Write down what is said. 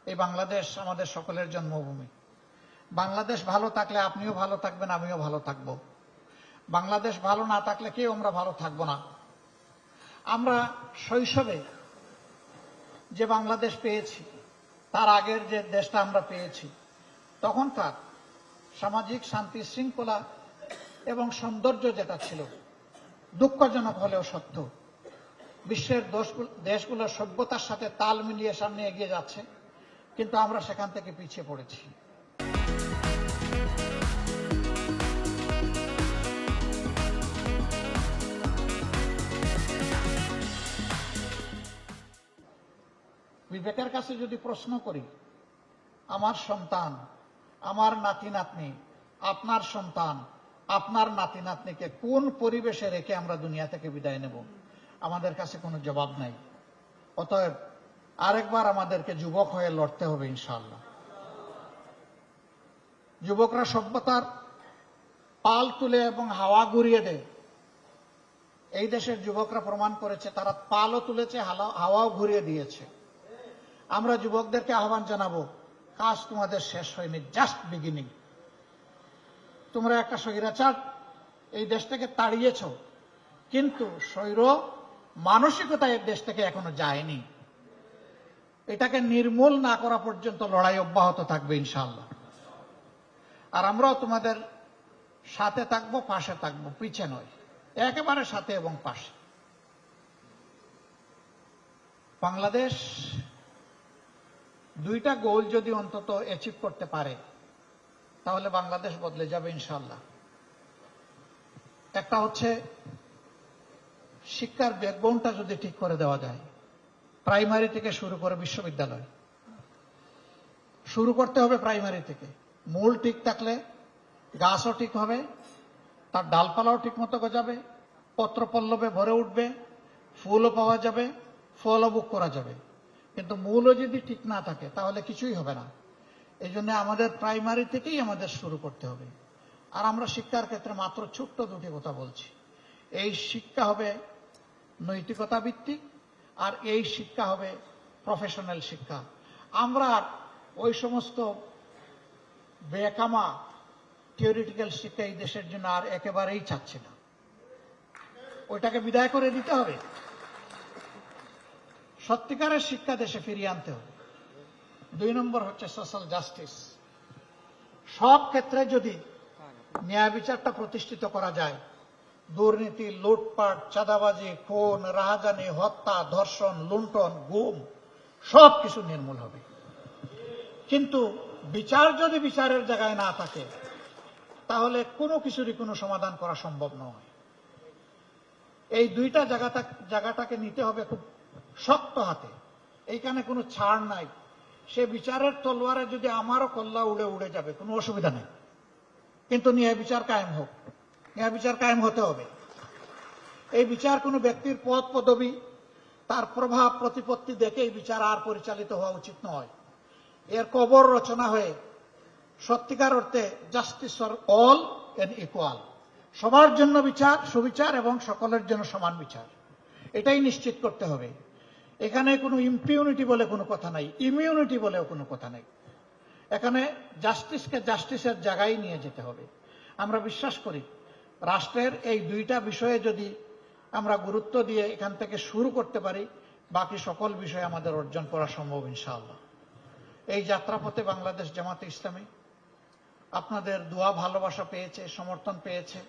এই বাংলাদেশ আমাদের সকলের জন্মভূমি। বাংলাদেশ ভালো থাকলে আপনিও ভালো থাকবেন, আমিও ভালো থাকব। বাংলাদেশ ভালো না থাকলে কেউ আমরা ভালো থাকব না। আমরা শৈশবে যে বাংলাদেশ পেয়েছি, তার আগের যে দেশটা আমরা পেয়েছি, তখনকার সামাজিক শান্তি শৃঙ্খলা এবং সৌন্দর্য যেটা ছিল, দুঃখজনক হলেও সত্য, বিশ্বের দেশগুলোর সভ্যতার সাথে তাল মিলিয়ে সামনে এগিয়ে যাচ্ছে, কিন্তু আমরা সেখান থেকে পিছিয়ে পড়েছি। বিবেকের কাছে যদি প্রশ্ন করি, আমার সন্তান, আমার নাতি নাতনি, আপনার সন্তান, আপনার নাতি নাতনিকে কোন পরিবেশে রেখে আমরা দুনিয়া থেকে বিদায় নেব, আমাদের কাছে কোনো জবাব নাই। অতএব আরেকবার আমাদেরকে যুবক হয়ে লড়তে হবে ইনশাআল্লাহ। যুবকরা সভ্যতার পাল তুলে এবং হাওয়া ঘুরিয়ে দেয়। এই দেশের যুবকরা প্রমাণ করেছে তারা পালও তুলেছে, হাওয়াও ঘুরিয়ে দিয়েছে। আমরা যুবকদেরকে আহ্বান জানাবো, কাজ তোমাদের শেষ হয়নি, জাস্ট বিগিনিং। তোমরা একটা স্বৈরাচার এই দেশ থেকে তাড়িয়েছ, কিন্তু স্বৈর মানসিকতা এই দেশ থেকে এখনো যায়নি। এটাকে নির্মূল না করা পর্যন্ত লড়াই অব্যাহত থাকবে ইনশাআল্লাহ। আর আমরাও তোমাদের সাথে থাকবো, পাশে থাকবো, পিছে নয়, একেবারে সাথে এবং পাশে। বাংলাদেশ দুইটা গোল যদি অন্তত অ্যাচিভ করতে পারে, তাহলে বাংলাদেশ বদলে যাবে ইনশাআল্লাহ। একটা হচ্ছে শিক্ষার ব্যাকবোনটা যদি ঠিক করে দেওয়া যায়, প্রাইমারি থেকে শুরু করে বিশ্ববিদ্যালয়, শুরু করতে হবে প্রাইমারি থেকে। মূল ঠিক থাকলে গাছও ঠিক হবে, তার ডালপালাও ঠিক মতো গজাবে, পত্রপল্লবে ভরে উঠবে, ফুলও পাওয়া যাবে, ফলও ভোগ করা যাবে। কিন্তু মূলও যদি ঠিক না থাকে তাহলে কিছুই হবে না। এই জন্য আমাদের প্রাইমারি থেকেই আমাদের শুরু করতে হবে। আর আমরা শিক্ষার ক্ষেত্রে মাত্র ছোট্ট দুটি কথা বলছি। এই শিক্ষা হবে নৈতিকতা ভিত্তিক, আর এই শিক্ষা হবে প্রফেশনাল শিক্ষা। আমরা ওই সমস্ত বেকামা থিওরিটিক্যাল শিক্ষা এই দেশের জন্য আর একেবারেই চাচ্ছি না। ওইটাকে বিদায় করে দিতে হবে। সত্যিকারের শিক্ষা দেশে ফিরিয়ে আনতে হবে। 2 নম্বর হচ্ছে সোশ্যাল জাস্টিস। সব ক্ষেত্রে যদি ন্যায় বিচারটা প্রতিষ্ঠিত করা যায়, দুর্নীতি, লুটপাট, চাঁদাবাজি, খুন, রাহাজানি, হত্যা, ধর্ষণ, লুণ্ঠন, গুম সবকিছু নির্মূল হবে। কিন্তু বিচার যদি বিচারের জায়গায় না থাকে, তাহলে কোনো কিছুরই কোনো সমাধান করা সম্ভব নয়। এই দুইটা জায়গাটাকে নিতে হবে খুব শক্ত হাতে। এইখানে কোনো ছাড় নাই। সে বিচারের তলোয়ারে যদি আমারও কল্লা উড়ে উড়ে যাবে, কোনো অসুবিধা নেই, কিন্তু ন্যায় বিচার কায়েম হোক। ন্যায় বিচার কায়েম হতে হবে। এই বিচার কোনো ব্যক্তির পদ পদবি, তার প্রভাব প্রতিপত্তি দেখে এই বিচার আর পরিচালিত হওয়া উচিত নয়। এর কবর রচনা হয়ে সত্যিকার অর্থে justice for all and equal, সবার জন্য বিচার, সুবিচার এবং সকলের জন্য সমান বিচার, এটাই নিশ্চিত করতে হবে। এখানে কোনো ইম্পিউনিটি বলে কোনো কথা নাই, ইমিউনিটি বলেও কোনো কথা নাই। এখানে জাস্টিসকে জাস্টিসের জায়গায় নিয়ে যেতে হবে। আমরা বিশ্বাস করি রাষ্ট্রের এই দুইটা বিষয়ে যদি আমরা গুরুত্ব দিয়ে এখান থেকে শুরু করতে পারি, বাকি সকল বিষয় আমাদের অর্জন করা সম্ভব ইনশাআল্লাহ। এই যাত্রাপথে বাংলাদেশ জামাতে ইসলামী আপনাদের দোয়া ভালোবাসা পেয়েছে, সমর্থন পেয়েছে।